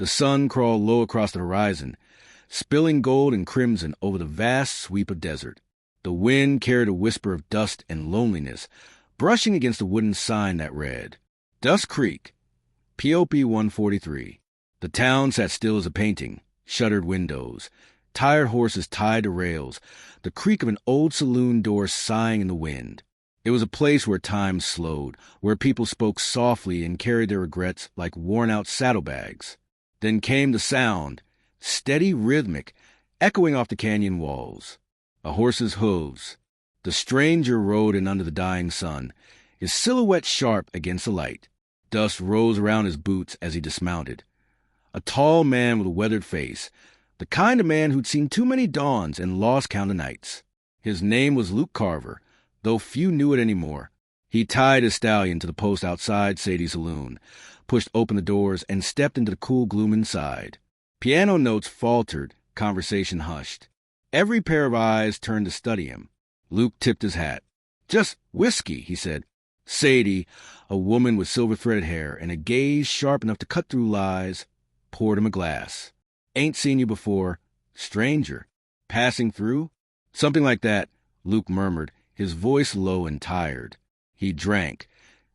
The sun crawled low across the horizon, spilling gold and crimson over the vast sweep of desert. The wind carried a whisper of dust and loneliness, brushing against a wooden sign that read, Dust Creek, POP 143. The town sat still as a painting, shuttered windows, tired horses tied to rails, the creak of an old saloon door sighing in the wind. It was a place where time slowed, where people spoke softly and carried their regrets like worn-out saddlebags. Then came the sound, steady, rhythmic, echoing off the canyon walls. A horse's hooves. The stranger rode in under the dying sun, his silhouette sharp against the light. Dust rose around his boots as he dismounted. A tall man with a weathered face, the kind of man who'd seen too many dawns and lost count of nights. His name was Luke Carver, though few knew it anymore. He tied his stallion to the post outside Sadie's saloon, pushed open the doors, and stepped into the cool gloom inside. Piano notes faltered, conversation hushed. Every pair of eyes turned to study him. Luke tipped his hat. Just whiskey, he said. Sadie, a woman with silver-threaded hair and a gaze sharp enough to cut through lies, poured him a glass. Ain't seen you before. Stranger. Passing through? Something like that, Luke murmured, his voice low and tired. He drank,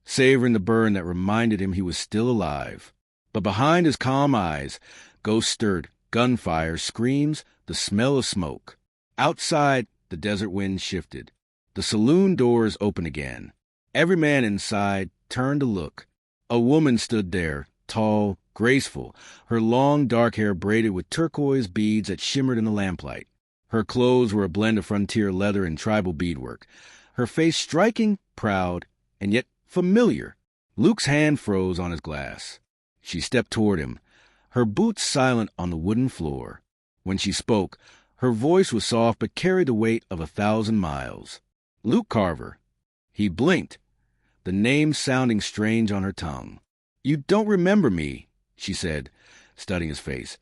savoring the burn that reminded him he was still alive. But behind his calm eyes, ghosts stirred, gunfire, screams, the smell of smoke. Outside, the desert wind shifted. The saloon doors opened again. Every man inside turned to look. A woman stood there, tall, graceful, her long dark hair braided with turquoise beads that shimmered in the lamplight. Her clothes were a blend of frontier leather and tribal beadwork. Her face striking, proud, and yet familiar. Luke's hand froze on his glass. She stepped toward him, her boots silent on the wooden floor. When she spoke, her voice was soft but carried the weight of 1,000 miles. Luke Carver. He blinked, the name sounding strange on her tongue. You don't remember me, she said, studying his face.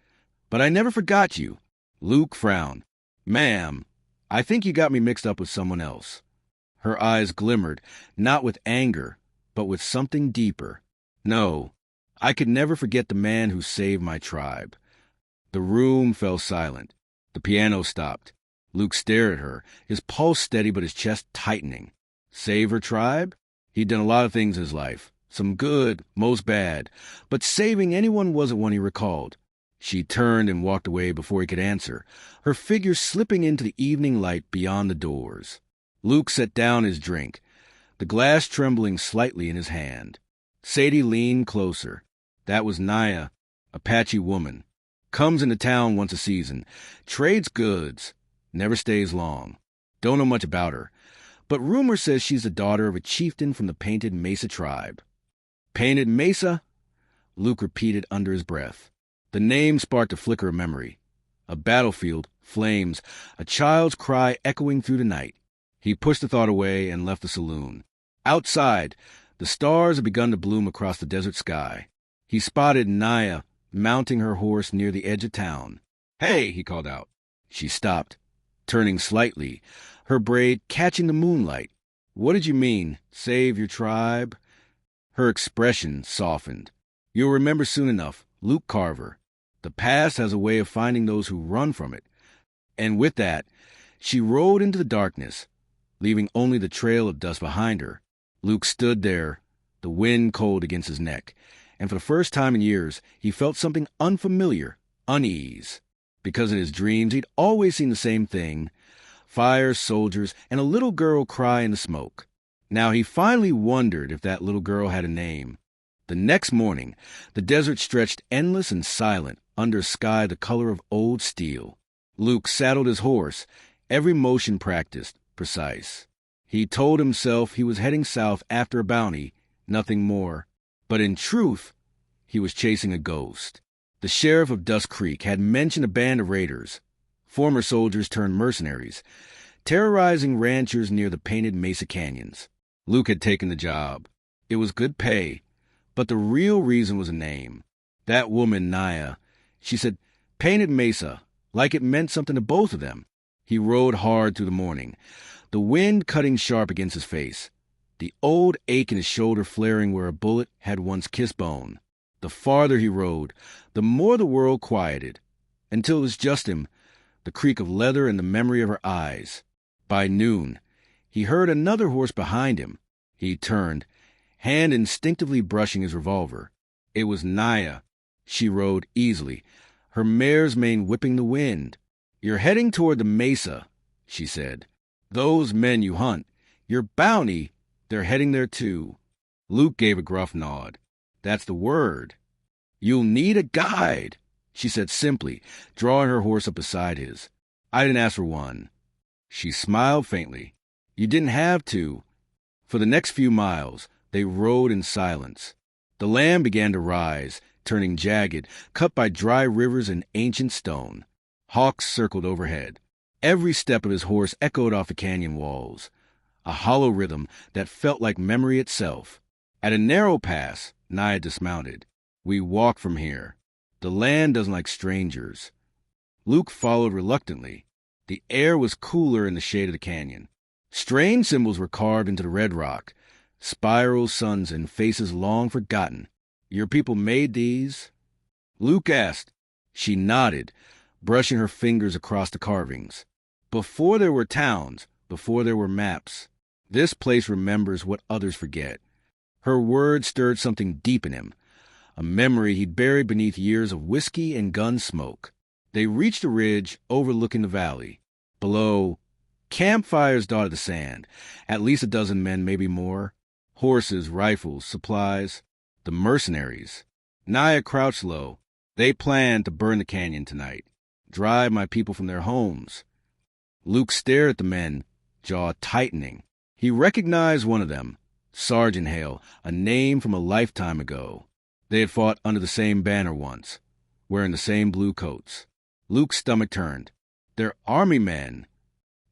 But I never forgot you. Luke frowned. Ma'am, I think you got me mixed up with someone else. Her eyes glimmered, not with anger, but with something deeper. No, I could never forget the man who saved my tribe. The room fell silent. The piano stopped. Luke stared at her, his pulse steady but his chest tightening. Save her tribe? He'd done a lot of things in his life, some good, most bad, but saving anyone wasn't one he recalled. She turned and walked away before he could answer, her figure slipping into the evening light beyond the doors. Luke set down his drink, the glass trembling slightly in his hand. Sadie leaned closer. That was Naya, Apache woman. Comes into town once a season, trades goods, never stays long. Don't know much about her, but rumor says she's the daughter of a chieftain from the Painted Mesa tribe. Painted Mesa? Luke repeated under his breath. The name sparked a flicker of memory. A battlefield, flames, a child's cry echoing through the night. He pushed the thought away and left the saloon. Outside, the stars had begun to bloom across the desert sky. He spotted Naya mounting her horse near the edge of town. Hey, he called out. She stopped, turning slightly, her braid catching the moonlight. What did you mean, save your tribe? Her expression softened. You'll remember soon enough, Luke Carver. The past has a way of finding those who run from it. And with that, she rode into the darkness, leaving only the trail of dust behind her. Luke stood there, the wind cold against his neck, and for the first time in years, he felt something unfamiliar, unease. Because in his dreams, he'd always seen the same thing, fires, soldiers, and a little girl cry in the smoke. Now he finally wondered if that little girl had a name. The next morning, the desert stretched endless and silent under a sky the color of old steel. Luke saddled his horse, every motion practiced, precise. He told himself he was heading south after a bounty, nothing more. But in truth, he was chasing a ghost. The sheriff of Dust Creek had mentioned a band of raiders, former soldiers turned mercenaries, terrorizing ranchers near the Painted Mesa canyons. Luke had taken the job. It was good pay, but the real reason was a name. That woman, Naya, she said, Painted Mesa, like it meant something to both of them. He rode hard through the morning, the wind cutting sharp against his face, the old ache in his shoulder flaring where a bullet had once kissed bone. The farther he rode, the more the world quieted, until it was just him, the creak of leather and the memory of her eyes. By noon, he heard another horse behind him. He turned, hand instinctively brushing his revolver. It was Naya. She rode easily, her mare's mane whipping the wind. "You're heading toward the mesa," she said. "Those men you hunt, your bounty, they're heading there too." Luke gave a gruff nod. "That's the word." "You'll need a guide," she said simply, drawing her horse up beside his. "I didn't ask for one." She smiled faintly. "You didn't have to." For the next few miles, they rode in silence. The land began to rise, turning jagged, cut by dry rivers and ancient stone. Hawks circled overhead. Every step of his horse echoed off the canyon walls, a hollow rhythm that felt like memory itself. At a narrow pass, Naya dismounted. "We walk from here. The land doesn't like strangers." Luke followed reluctantly. The air was cooler in the shade of the canyon. Strange symbols were carved into the red rock, spiral suns and faces long forgotten. "Your people made these?" Luke asked. She nodded, brushing her fingers across the carvings. "Before there were towns, before there were maps, this place remembers what others forget." Her words stirred something deep in him, a memory he'd buried beneath years of whiskey and gun smoke. They reached a ridge overlooking the valley. Below, campfires dotted the sand, at least a dozen men, maybe more. Horses, rifles, supplies. The mercenaries. Naya crouched low. They planned to burn the canyon tonight, drive my people from their homes. Luke stared at the men, jaw tightening. He recognized one of them, Sergeant Hale, a name from a lifetime ago. They had fought under the same banner once, wearing the same blue coats. Luke's stomach turned. "They're army men."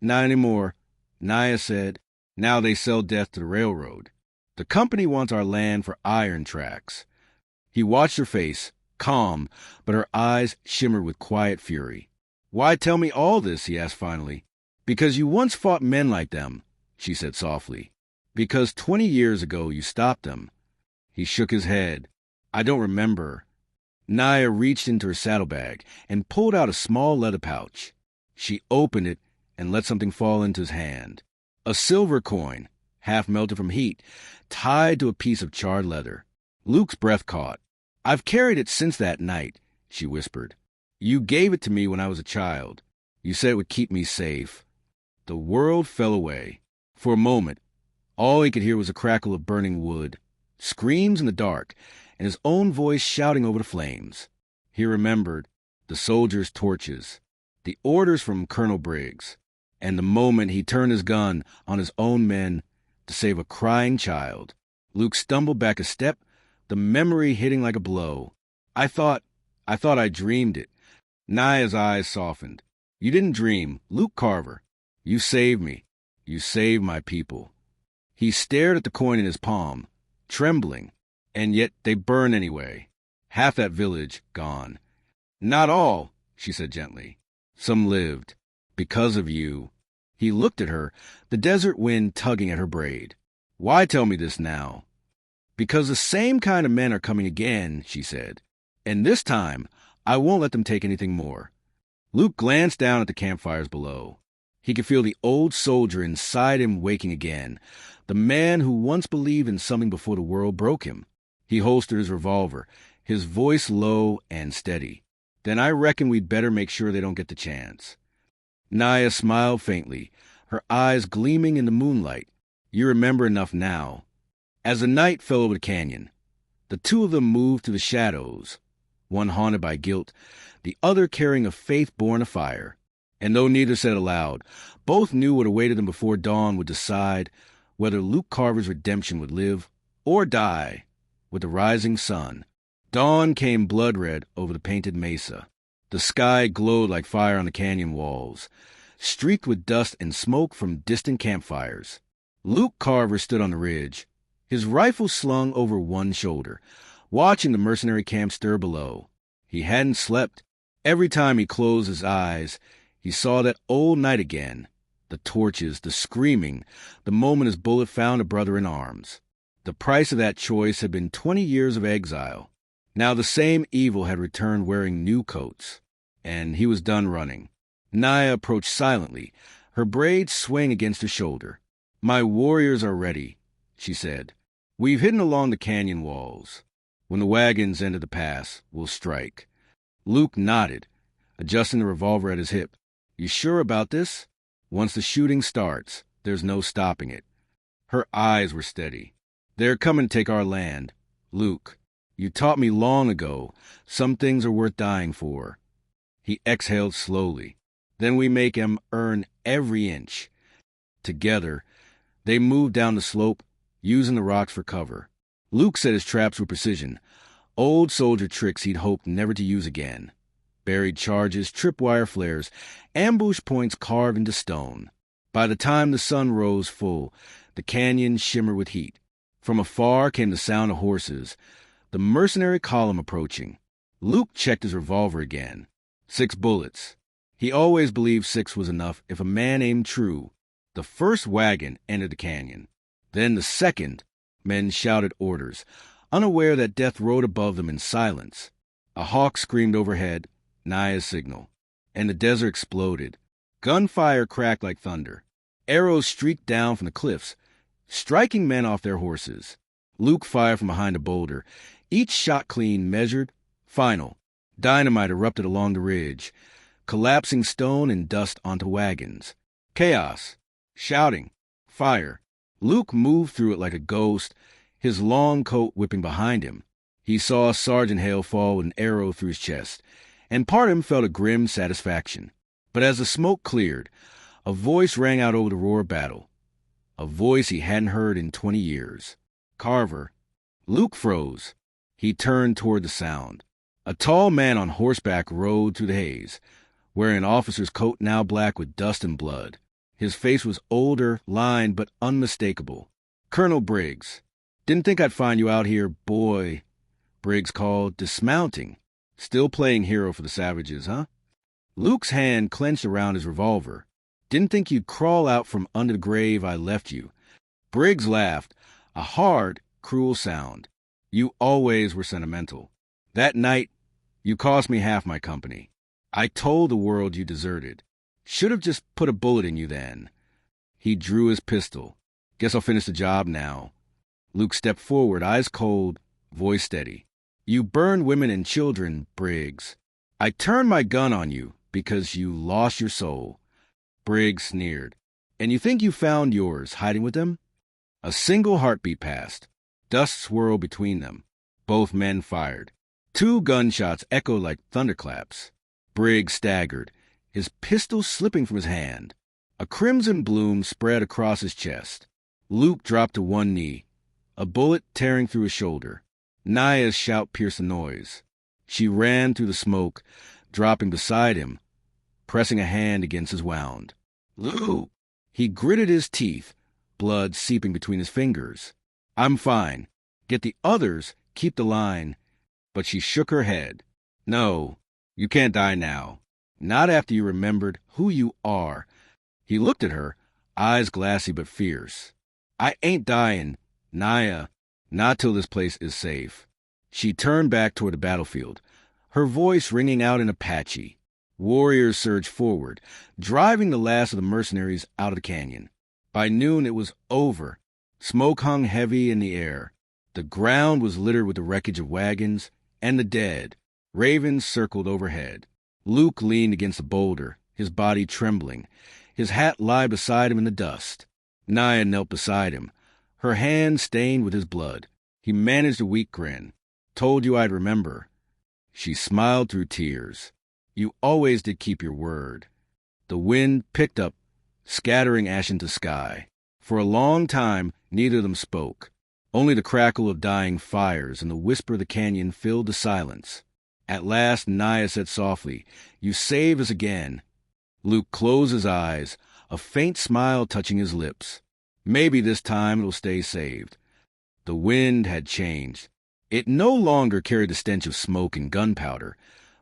"Not anymore," Naya said. "Now they sell death to the railroad. The company wants our land for iron tracks." He watched her face, calm, but her eyes shimmered with quiet fury. "Why tell me all this?" he asked finally. "Because you once fought men like them," she said softly. "Because 20 years ago you stopped them." He shook his head. "I don't remember." Naya reached into her saddlebag and pulled out a small leather pouch. She opened it and let something fall into his hand. A silver coin, half melted from heat, tied to a piece of charred leather. Luke's breath caught. "I've carried it since that night," she whispered. "You gave it to me when I was a child. You said it would keep me safe." The world fell away. For a moment, all he could hear was a crackle of burning wood, screams in the dark, and his own voice shouting over the flames. He remembered the soldiers' torches, the orders from Colonel Briggs, and the moment he turned his gun on his own men to save a crying child. Luke stumbled back a step, the memory hitting like a blow. I thought I dreamed it." Naya's eyes softened. "You didn't dream, Luke Carver. You saved me. You saved my people." He stared at the coin in his palm, trembling, and yet they burned anyway. Half that village gone. "Not all," she said gently. "Some lived. Because of you." He looked at her, the desert wind tugging at her braid. "Why tell me this now?" "Because the same kind of men are coming again," she said. "And this time, I won't let them take anything more." Luke glanced down at the campfires below. He could feel the old soldier inside him waking again, the man who once believed in something before the world broke him. He holstered his revolver, his voice low and steady. "Then I reckon we'd better make sure they don't get the chance." Naya smiled faintly, her eyes gleaming in the moonlight. "You remember enough now." As the night fell over the canyon, the two of them moved through the shadows, one haunted by guilt, the other carrying a faith born of fire. And though neither said aloud, both knew what awaited them before dawn would decide whether Luke Carver's redemption would live or die with the rising sun. Dawn came blood-red over the painted mesa. The sky glowed like fire on the canyon walls, streaked with dust and smoke from distant campfires. Luke Carver stood on the ridge, his rifle slung over one shoulder, watching the mercenary camp stir below. He hadn't slept. Every time he closed his eyes, he saw that old night again, the torches, the screaming, the moment his bullet found a brother in arms. The price of that choice had been 20 years of exile. Now the same evil had returned wearing new coats, and he was done running. Naya approached silently, her braids swaying against her shoulder. "My warriors are ready," she said. "We've hidden along the canyon walls. When the wagons enter the pass, we'll strike." Luke nodded, adjusting the revolver at his hip. "You sure about this? Once the shooting starts, there's no stopping it." Her eyes were steady. "They're coming to take our land. Luke, you taught me long ago, some things are worth dying for." He exhaled slowly. "Then we make 'em earn every inch." Together, they moved down the slope, using the rocks for cover. Luke set his traps with precision, old soldier tricks he'd hoped never to use again. Buried charges, tripwire flares, ambush points carved into stone. By the time the sun rose full, the canyon shimmered with heat. From afar came the sound of horses, the mercenary column approaching. Luke checked his revolver again. 6 bullets. He always believed 6 was enough if a man aimed true. The first wagon entered the canyon. Then the second. Men shouted orders, unaware that death rode above them in silence. A hawk screamed overhead, Naya's signal, and the desert exploded. Gunfire cracked like thunder. Arrows streaked down from the cliffs, striking men off their horses. Luke fired from behind a boulder, each shot clean, measured, final. Dynamite erupted along the ridge, collapsing stone and dust onto wagons. Chaos, shouting, fire. Luke moved through it like a ghost, his long coat whipping behind him. He saw Sergeant Hale fall with an arrow through his chest, and part of him felt a grim satisfaction. But as the smoke cleared, a voice rang out over the roar of battle, a voice he hadn't heard in 20 years. "Carver." Luke froze. He turned toward the sound. A tall man on horseback rode through the haze, wearing an officer's coat now black with dust and blood. His face was older, lined, but unmistakable. "Colonel Briggs. Didn't think I'd find you out here, boy," Briggs called, dismounting. "Still playing hero for the savages, huh?" Luke's hand clenched around his revolver. "Didn't think you'd crawl out from under the grave I left you." Briggs laughed, a hard, cruel sound. "You always were sentimental. That night, you cost me half my company. I told the world you deserted. Should have just put a bullet in you then." He drew his pistol. "Guess I'll finish the job now." Luke stepped forward, eyes cold, voice steady. "You burned women and children, Briggs. I turned my gun on you because you lost your soul." Briggs sneered. "And you think you found yours, hiding with them?" A single heartbeat passed. Dust swirled between them. Both men fired. 2 gunshots echoed like thunderclaps. Briggs staggered, his pistol slipping from his hand. A crimson bloom spread across his chest. Luke dropped to one knee, a bullet tearing through his shoulder. Naya's shout pierced the noise. She ran through the smoke, dropping beside him, pressing a hand against his wound. "Luke!" He gritted his teeth, blood seeping between his fingers. "I'm fine. Get the others, keep the line." But she shook her head. "No, you can't die now. Not after you remembered who you are." He looked at her, eyes glassy but fierce. "I ain't dying, Naya, not till this place is safe." She turned back toward the battlefield, her voice ringing out in Apache. Warriors surged forward, driving the last of the mercenaries out of the canyon. By noon it was over. Smoke hung heavy in the air. The ground was littered with the wreckage of wagons and the dead. Ravens circled overhead. Luke leaned against a boulder, his body trembling. His hat lay beside him in the dust. Naya knelt beside him, her hand stained with his blood. He managed a weak grin. "Told you I'd remember." She smiled through tears. "You always did keep your word." The wind picked up, scattering ash into sky. For a long time, neither of them spoke. Only the crackle of dying fires and the whisper of the canyon filled the silence. At last, Naya said softly, "You saved us again." Luke closed his eyes, a faint smile touching his lips. Maybe this time it'll stay saved. The wind had changed. It no longer carried the stench of smoke and gunpowder,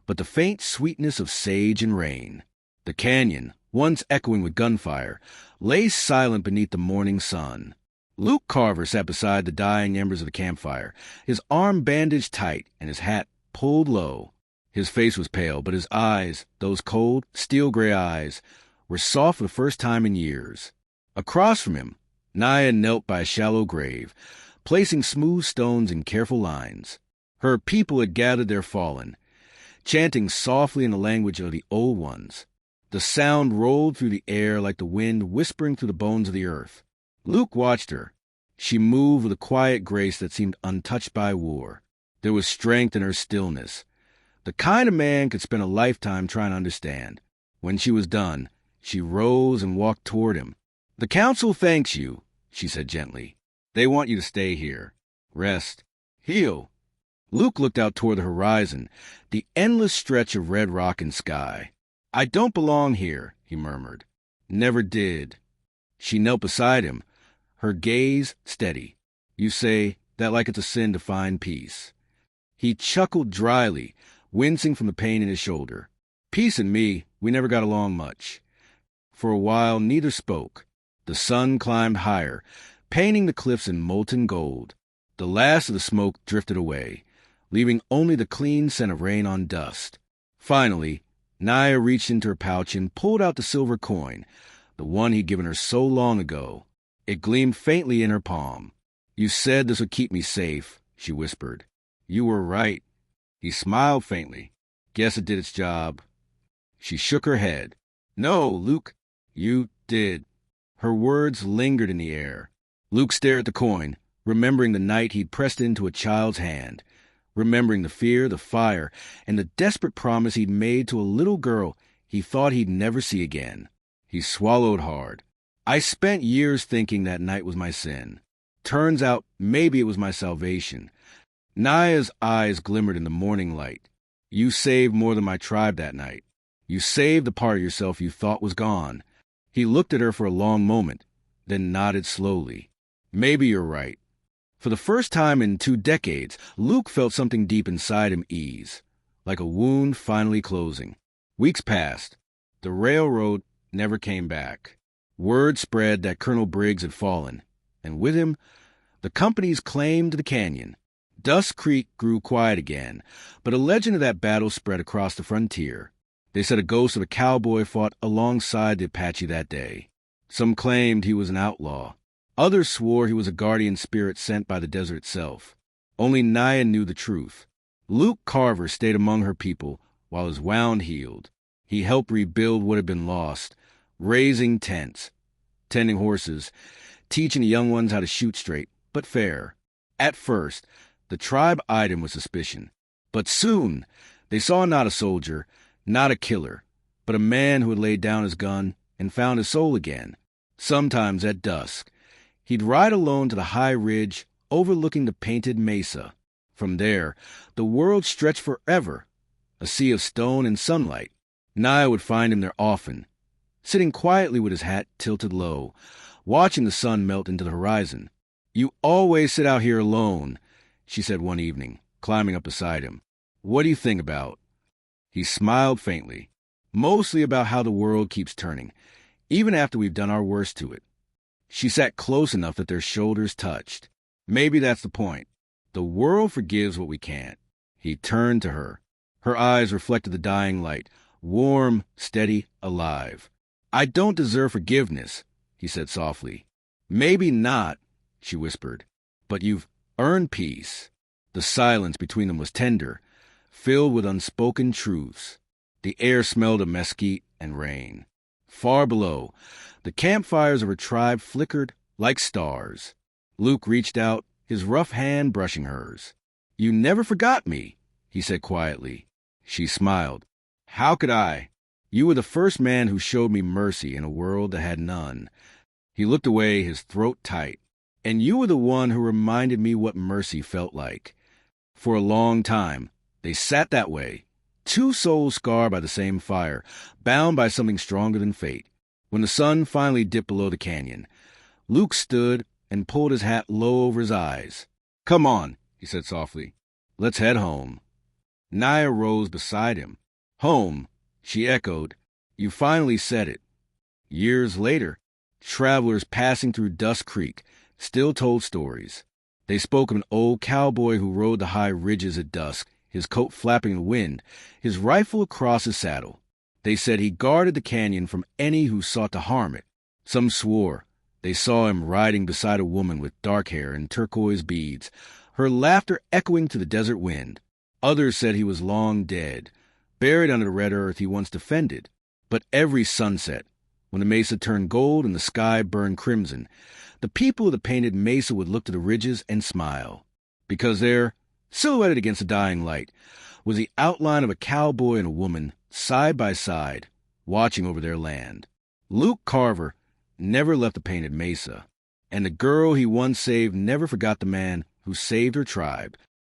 but the faint sweetness of sage and rain. The canyon, once echoing with gunfire, lay silent beneath the morning sun. Luke Carver sat beside the dying embers of the campfire, his arm bandaged tight and his hat pulled low. His face was pale, but his eyes, those cold, steel-gray eyes, were soft for the first time in years. Across from him, Naya knelt by a shallow grave, placing smooth stones in careful lines. Her people had gathered their fallen, chanting softly in the language of the old ones. The sound rolled through the air like the wind whispering through the bones of the earth. Luke watched her. She moved with a quiet grace that seemed untouched by war. There was strength in her stillness. The kind of man could spend a lifetime trying to understand. When she was done, she rose and walked toward him. "The council thanks you," she said gently. "They want you to stay here. Rest. Heal." Luke looked out toward the horizon, the endless stretch of red rock and sky. "I don't belong here," he murmured. "Never did." She knelt beside him, her gaze steady. "You say that like it's a sin to find peace." He chuckled dryly, wincing from the pain in his shoulder. "Peace and me, we never got along much." For a while, neither spoke. The sun climbed higher, painting the cliffs in molten gold. The last of the smoke drifted away, leaving only the clean scent of rain on dust. Finally, Naya reached into her pouch and pulled out the silver coin, the one he'd given her so long ago. It gleamed faintly in her palm. "You said this would keep me safe," she whispered. "You were right." He smiled faintly. "Guess it did its job." She shook her head. "No, Luke, you did." Her words lingered in the air. Luke stared at the coin, remembering the night he'd pressed it into a child's hand, remembering the fear, the fire, and the desperate promise he'd made to a little girl he thought he'd never see again. He swallowed hard. "I spent years thinking that night was my sin. Turns out maybe it was my salvation." Naya's eyes glimmered in the morning light. "You saved more than my tribe that night. You saved the part of yourself you thought was gone." He looked at her for a long moment, then nodded slowly. "Maybe you're right." For the first time in 2 decades, Luke felt something deep inside him ease, like a wound finally closing. Weeks passed. The railroad never came back. Word spread that Colonel Briggs had fallen, and with him, the company's claim to the canyon. Dust Creek grew quiet again, but a legend of that battle spread across the frontier. They said a ghost of a cowboy fought alongside the Apache that day. Some claimed he was an outlaw. Others swore he was a guardian spirit sent by the desert itself. Only Naya knew the truth. Luke Carver stayed among her people while his wound healed. He helped rebuild what had been lost, raising tents, tending horses, teaching the young ones how to shoot straight, but fair. At first, the tribe eyed him with suspicion. But soon, they saw not a soldier, not a killer, but a man who had laid down his gun and found his soul again. Sometimes at dusk, he'd ride alone to the high ridge overlooking the painted mesa. From there, the world stretched forever, a sea of stone and sunlight. Naya would find him there often, sitting quietly with his hat tilted low, watching the sun melt into the horizon. "You always sit out here alone," she said one evening, climbing up beside him. "What do you think about?" He smiled faintly. "Mostly about how the world keeps turning, even after we've done our worst to it." She sat close enough that their shoulders touched. "Maybe that's the point. The world forgives what we can't." He turned to her. Her eyes reflected the dying light, warm, steady, alive. "I don't deserve forgiveness," he said softly. "Maybe not," she whispered, "but you've earned peace." The silence between them was tender, filled with unspoken truths. The air smelled of mesquite and rain. Far below, the campfires of her tribe flickered like stars. Luke reached out, his rough hand brushing hers. "You never forgot me," he said quietly. She smiled. "How could I? You were the first man who showed me mercy in a world that had none." He looked away, his throat tight. "And you were the one who reminded me what mercy felt like." For a long time, they sat that way, 2 souls scarred by the same fire, bound by something stronger than fate. When the sun finally dipped below the canyon, Luke stood and pulled his hat low over his eyes. "Come on," he said softly. "Let's head home." Naya rose beside him. "Home," she echoed. "You finally said it." Years later, travelers passing through Dust Creek still told stories. They spoke of an old cowboy who rode the high ridges at dusk, his coat flapping in the wind, his rifle across his saddle. They said he guarded the canyon from any who sought to harm it. Some swore they saw him riding beside a woman with dark hair and turquoise beads, her laughter echoing to the desert wind. Others said he was long dead, buried under the red earth he once defended. But every sunset, when the mesa turned gold and the sky burned crimson, the people of the painted mesa would look to the ridges and smile, because there, silhouetted against the dying light, was the outline of a cowboy and a woman, side by side, watching over their land. Luke Carver never left the painted mesa, and the girl he once saved never forgot the man who saved her tribe